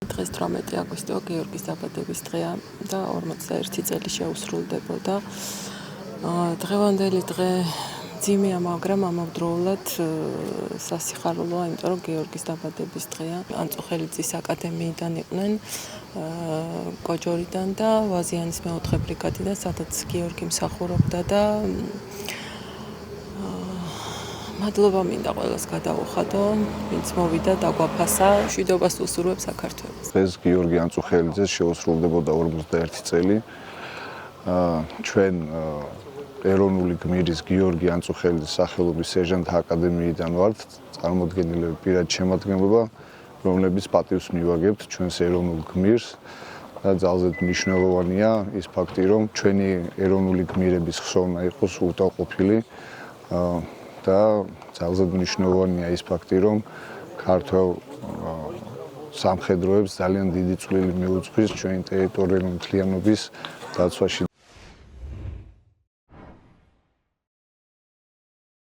დღეს 18 აგვისტო გიორგის დაბადების დღეა და 41 წელი შეუსრულდებოდა. დღევანდელი დღე ძიმეა, მაგრამ ამავდროულად სასიხარულოა, იმიტომ რომ გიორგის დაბადების დღეა. ანწუხელიძის აკადემიიდან იყვნენ, კოჯორიდან და ვაზიანის მეოთხე ბრიგადიდან, სადაც გიორგი მსახურობდა და მადლობა მინდა ყველას გადავუხადო, ვინც მოვიდა დაგვაფასა, მშვიდობას უსურვებს საქართველოს. დღეს გიორგი ანწუხელიძეს შეუსრულდებოდა 41 წელი. ჩვენ ეროვნული გმირის გიორგი ანწუხელიძის სახელობის სერჟანტთა აკადემიიდან ვართ, წარმოდგენილები პირად შემადგენლობა, რომლებიც პატივს მივაგებთ ჩვენს ეროვნულ გმირს და ძალზედ მნიშვნელოვანია ის ფაქტი, რომ ჩვენი ეროვნული გმირების ხსოვნა იყოს უტანყოფილი და ძალზედ მნიშვნელოვანია ის ფაქტი, რომ ქართველ სამხედროებს ძალიან დიდი წვლილი მიუძღვის ჩვენი ტერიტორიული მთლიანობის დაცვაში.